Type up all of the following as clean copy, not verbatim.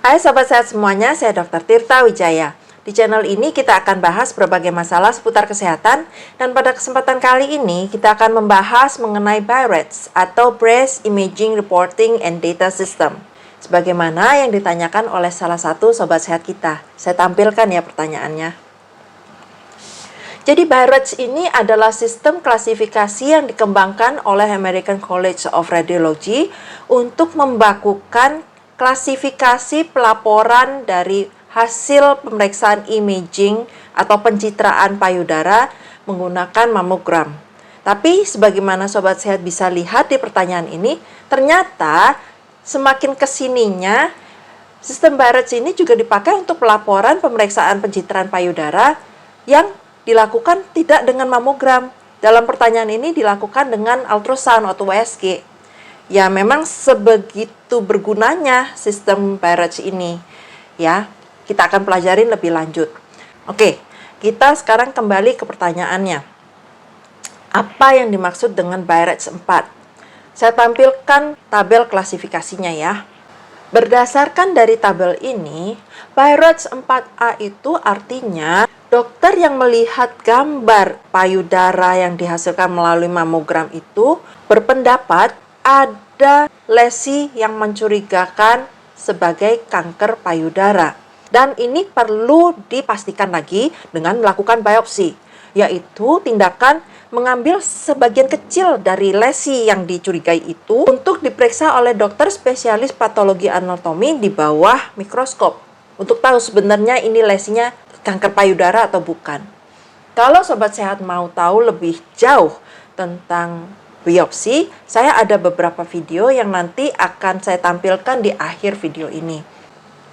Hai Sobat Sehat semuanya, saya Dr. Tirta Wijaya. Di channel ini kita akan bahas berbagai masalah seputar kesehatan, dan pada kesempatan kali ini kita akan membahas mengenai BI-RADS atau Breast Imaging Reporting and Data System. Sebagaimana yang ditanyakan oleh salah satu Sobat Sehat kita. Saya tampilkan ya pertanyaannya. Jadi BI-RADS ini adalah sistem klasifikasi yang dikembangkan oleh American College of Radiology untuk membakukan klasifikasi pelaporan dari hasil pemeriksaan imaging atau pencitraan payudara menggunakan mamogram. Tapi sebagaimana Sobat Sehat bisa lihat di pertanyaan ini, ternyata semakin kesininya sistem BI-RADS ini juga dipakai untuk pelaporan pemeriksaan pencitraan payudara yang dilakukan tidak dengan mamogram. Dalam pertanyaan ini dilakukan dengan ultrasound atau USG. Ya, memang sebegitu bergunanya sistem BI-RADS ini. Ya, kita akan pelajarin lebih lanjut. Oke, kita sekarang kembali ke pertanyaannya. Apa yang dimaksud dengan BI-RADS 4? Saya tampilkan tabel klasifikasinya ya. Berdasarkan dari tabel ini, BI-RADS 4A itu artinya dokter yang melihat gambar payudara yang dihasilkan melalui mamogram itu berpendapat ada lesi yang mencurigakan sebagai kanker payudara. Dan ini perlu dipastikan lagi dengan melakukan biopsi, yaitu tindakan mengambil sebagian kecil dari lesi yang dicurigai itu untuk diperiksa oleh dokter spesialis patologi anatomi di bawah mikroskop untuk tahu sebenarnya ini lesinya kanker payudara atau bukan. Kalau Sobat Sehat mau tahu lebih jauh tentang biopsi, saya ada beberapa video yang nanti akan saya tampilkan di akhir video ini.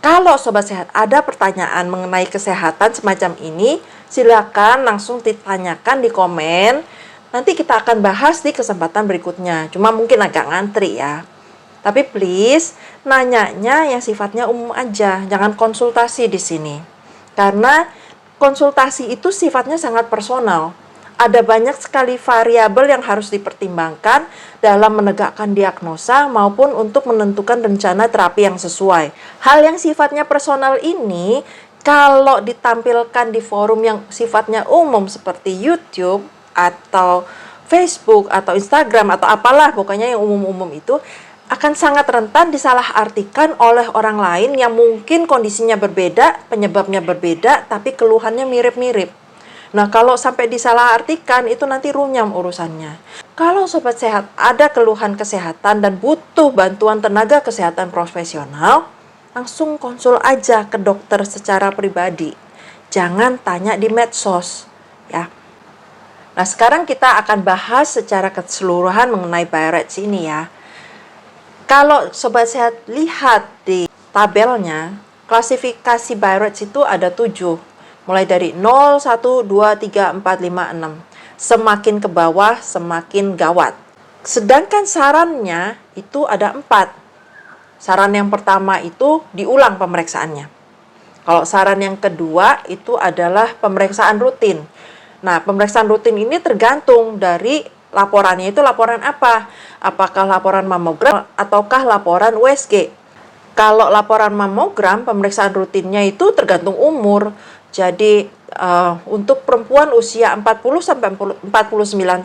Kalau Sobat Sehat ada pertanyaan mengenai kesehatan semacam ini, silakan langsung ditanyakan di komen. Nanti kita akan bahas di kesempatan berikutnya. Cuma mungkin agak ngantri ya. Tapi please, nanyanya yang sifatnya umum aja, jangan konsultasi di sini. Karena konsultasi itu sifatnya sangat personal. Ada banyak sekali variabel yang harus dipertimbangkan dalam menegakkan diagnosa maupun untuk menentukan rencana terapi yang sesuai. Hal yang sifatnya personal ini, kalau ditampilkan di forum yang sifatnya umum seperti YouTube atau Facebook atau Instagram atau apalah pokoknya yang umum-umum itu, akan sangat rentan disalahartikan oleh orang lain yang mungkin kondisinya berbeda, penyebabnya berbeda, tapi keluhannya mirip-mirip. Nah, kalau sampai disalahartikan, itu nanti runyam urusannya. Kalau Sobat Sehat ada keluhan kesehatan dan butuh bantuan tenaga kesehatan profesional, langsung konsul aja ke dokter secara pribadi. Jangan tanya di medsos, ya. Nah, sekarang kita akan bahas secara keseluruhan mengenai BI-RADS ini ya. Kalau Sobat Sehat lihat di tabelnya, klasifikasi BI-RADS itu ada 7. Mulai dari 0, 1, 2, 3, 4, 5, 6. Semakin ke bawah, semakin gawat. Sedangkan sarannya itu ada 4. Saran yang pertama itu diulang pemeriksaannya. Kalau saran yang kedua itu adalah pemeriksaan rutin. Nah, pemeriksaan rutin ini tergantung dari laporannya itu laporan apa? Apakah laporan mamogram ataukah laporan USG? Kalau laporan mamogram, pemeriksaan rutinnya itu tergantung umur. Jadi untuk perempuan usia 40-49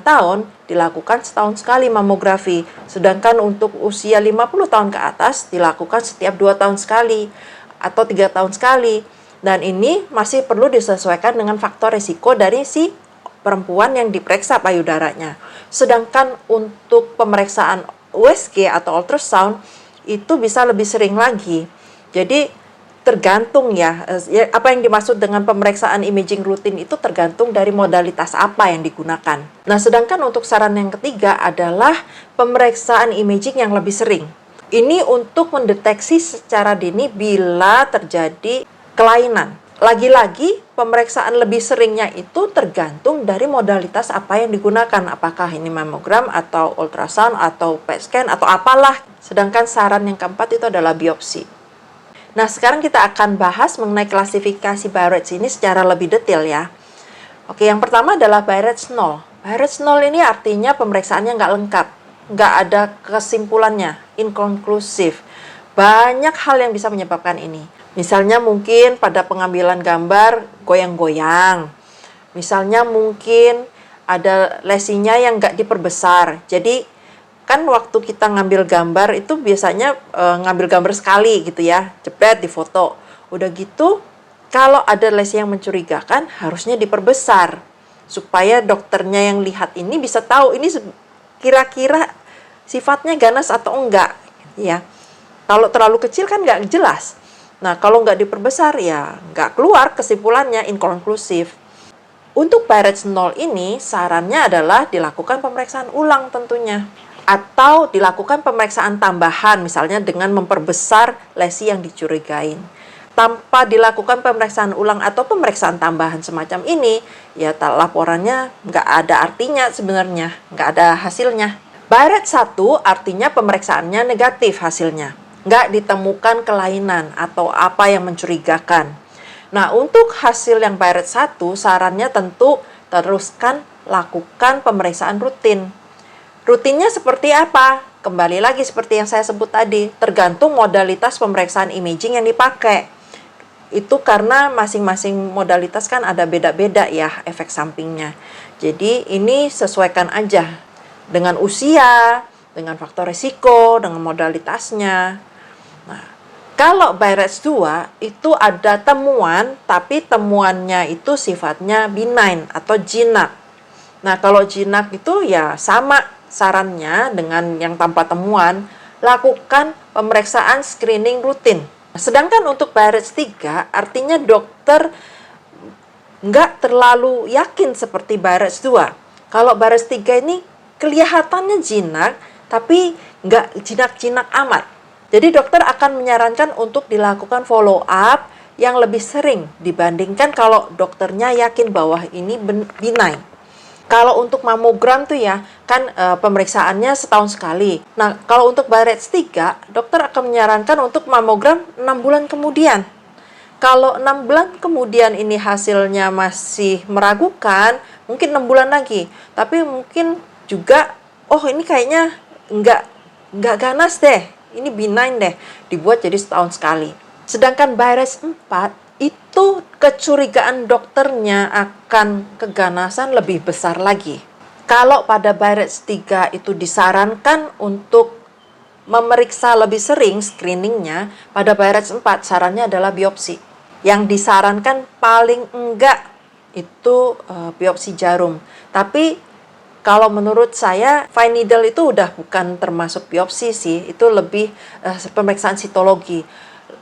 tahun dilakukan setahun sekali mamografi. Sedangkan untuk usia 50 tahun ke atas dilakukan setiap 2 tahun sekali atau 3 tahun sekali. Dan ini masih perlu disesuaikan dengan faktor risiko dari si perempuan yang diperiksa payudaranya. Sedangkan untuk pemeriksaan USG atau ultrasound itu bisa lebih sering lagi. Jadi tergantung ya, apa yang dimaksud dengan pemeriksaan imaging rutin itu tergantung dari modalitas apa yang digunakan. Nah, sedangkan untuk saran yang ketiga adalah pemeriksaan imaging yang lebih sering. Ini untuk mendeteksi secara dini bila terjadi kelainan. Lagi-lagi, pemeriksaan lebih seringnya itu tergantung dari modalitas apa yang digunakan. Apakah ini mamogram atau ultrasound atau PET scan atau apalah. Sedangkan saran yang keempat itu adalah biopsi. Nah, sekarang kita akan bahas mengenai klasifikasi BI-RADS ini secara lebih detail ya. Oke, yang pertama adalah BI-RADS 0. BI-RADS 0 ini artinya pemeriksaannya nggak lengkap, nggak ada kesimpulannya, inkonklusif. Banyak hal yang bisa menyebabkan ini. Misalnya mungkin pada pengambilan gambar goyang-goyang. Misalnya mungkin ada lesinya yang nggak diperbesar. Jadi kan waktu kita ngambil gambar itu biasanya ngambil gambar sekali gitu ya, jepret di foto. Udah gitu, kalau ada lesi yang mencurigakan harusnya diperbesar supaya dokternya yang lihat ini bisa tahu ini kira-kira sifatnya ganas atau enggak, ya. Kalau terlalu kecil kan nggak jelas. Nah, kalau nggak diperbesar ya nggak keluar kesimpulannya, inkonklusif. Untuk Barrett's 0 ini, sarannya adalah dilakukan pemeriksaan ulang tentunya. Atau dilakukan pemeriksaan tambahan, misalnya dengan memperbesar lesi yang dicurigain. Tanpa dilakukan pemeriksaan ulang atau pemeriksaan tambahan semacam ini, ya laporannya nggak ada artinya sebenarnya, nggak ada hasilnya. Barrett 1 artinya pemeriksaannya negatif hasilnya. Nggak ditemukan kelainan atau apa yang mencurigakan. Nah, untuk hasil yang Barrett 1, sarannya tentu teruskan lakukan pemeriksaan rutin. Rutinnya seperti apa? Kembali lagi seperti yang saya sebut tadi, tergantung modalitas pemeriksaan imaging yang dipakai. Itu karena masing-masing modalitas kan ada beda-beda ya efek sampingnya. Jadi ini sesuaikan aja dengan usia, dengan faktor risiko, dengan modalitasnya. Nah, kalau Barrett's 2 itu ada temuan, tapi temuannya itu sifatnya benign atau jinak. Nah, kalau jinak itu ya sama sarannya dengan yang tanpa temuan, lakukan pemeriksaan screening rutin. Sedangkan untuk Barrett's 3, artinya dokter nggak terlalu yakin seperti Barrett's 2. Kalau Barrett's 3 ini kelihatannya jinak, tapi nggak jinak-jinak amat. Jadi dokter akan menyarankan untuk dilakukan follow up yang lebih sering dibandingkan kalau dokternya yakin bahwa ini benign. Kalau untuk mamogram tuh ya, kan pemeriksaannya setahun sekali. Nah, kalau untuk Barrett's 3, dokter akan menyarankan untuk mamogram 6 bulan kemudian. Kalau 6 bulan kemudian ini hasilnya masih meragukan, mungkin 6 bulan lagi. Tapi mungkin juga, oh ini kayaknya nggak ganas deh. Ini benign deh, dibuat jadi setahun sekali. Sedangkan Barrett's 4, itu kecurigaan dokternya akan keganasan lebih besar lagi. Kalau pada Barrett's 3 itu disarankan untuk memeriksa lebih sering screeningnya, pada Barrett's 4 sarannya adalah biopsi. Yang disarankan paling enggak itu biopsi jarum. Tapi kalau menurut saya, fine needle itu udah bukan termasuk biopsi sih, itu lebih pemeriksaan sitologi.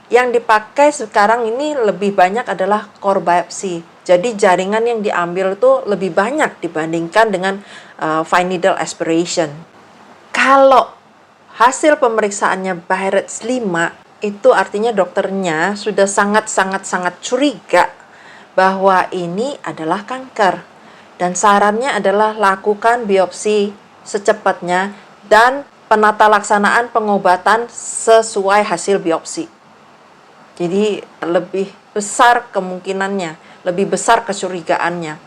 Yang dipakai sekarang ini lebih banyak adalah core biopsy. Jadi jaringan yang diambil itu lebih banyak dibandingkan dengan fine needle aspiration. Kalau hasil pemeriksaannya Barrett's 5, itu artinya dokternya sudah sangat curiga bahwa ini adalah kanker. Dan sarannya adalah lakukan biopsi secepatnya dan penata laksanaan pengobatan sesuai hasil biopsi. Jadi lebih besar kemungkinannya, lebih besar kecurigaannya.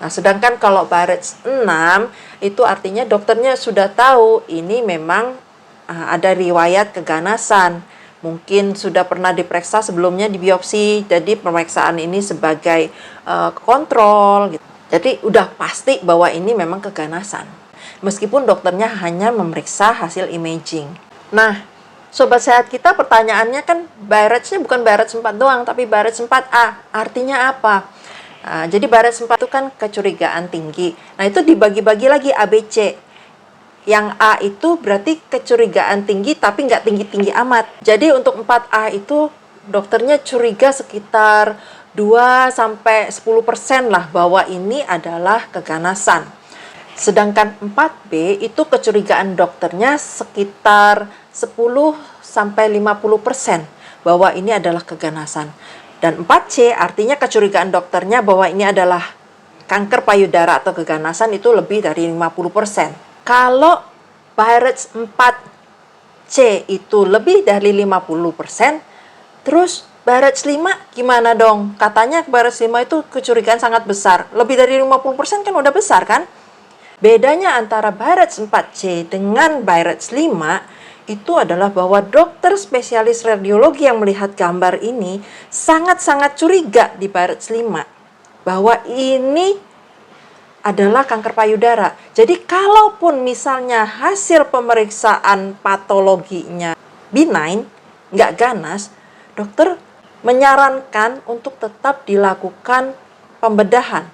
Nah, sedangkan kalau Barrett's 6, itu artinya dokternya sudah tahu ini memang ada riwayat keganasan. Mungkin sudah pernah diperiksa sebelumnya di biopsi, jadi pemeriksaan ini sebagai kontrol gitu. Jadi udah pasti bahwa ini memang keganasan. Meskipun dokternya hanya memeriksa hasil imaging. Nah, sobat sehat kita pertanyaannya kan Barrett's-nya bukan Barrett's 4 doang, tapi Barrett's 4A. Artinya apa? Nah, jadi Barrett's 4 itu kan kecurigaan tinggi. Nah, itu dibagi-bagi lagi ABC. Yang A itu berarti kecurigaan tinggi tapi nggak tinggi-tinggi amat. Jadi untuk 4A itu dokternya curiga sekitar 2-10% lah bahwa ini adalah keganasan. Sedangkan 4B itu kecurigaan dokternya sekitar 10-50% bahwa ini adalah keganasan. Dan 4C artinya kecurigaan dokternya bahwa ini adalah kanker payudara atau keganasan itu lebih dari 50%. Kalau Barrett's 4C itu lebih dari 50%, terus Barrett's 5 gimana dong? Katanya Barrett's 5 itu kecurigaan sangat besar. Lebih dari 50% kan udah besar kan? Bedanya antara Barrett's 4C dengan Barrett's 5 itu adalah bahwa dokter spesialis radiologi yang melihat gambar ini sangat-sangat curiga di Barrett's 5 bahwa ini adalah kanker payudara. Jadi kalaupun misalnya hasil pemeriksaan patologinya benign, nggak ganas, dokter menyarankan untuk tetap dilakukan pembedahan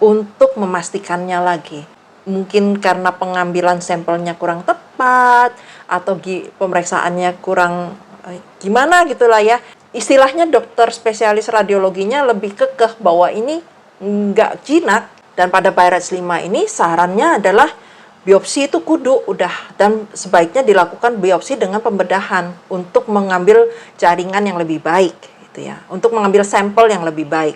untuk memastikannya lagi. Mungkin karena pengambilan sampelnya kurang tepat atau pemeriksaannya kurang gimana gitulah ya. Istilahnya dokter spesialis radiologinya lebih kekeh bahwa ini nggak jinak. Dan pada Barrett's 5 ini sarannya adalah biopsi itu kudu udah, dan sebaiknya dilakukan biopsi dengan pembedahan untuk mengambil jaringan yang lebih baik gitu ya, untuk mengambil sampel yang lebih baik.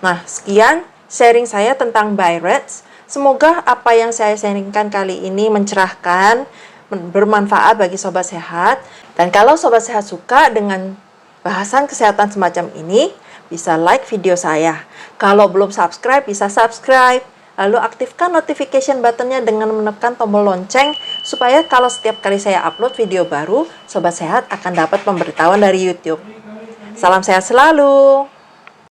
Nah, sekian sharing saya tentang Barrett's. Semoga apa yang saya sharingkan kali ini mencerahkan, bermanfaat bagi Sobat Sehat. Dan kalau Sobat Sehat suka dengan bahasan kesehatan semacam ini, bisa like video saya. Kalau belum subscribe, bisa subscribe. Lalu aktifkan notification buttonnya dengan menekan tombol lonceng, supaya kalau setiap kali saya upload video baru, Sobat Sehat akan dapat pemberitahuan dari YouTube. Salam sehat selalu!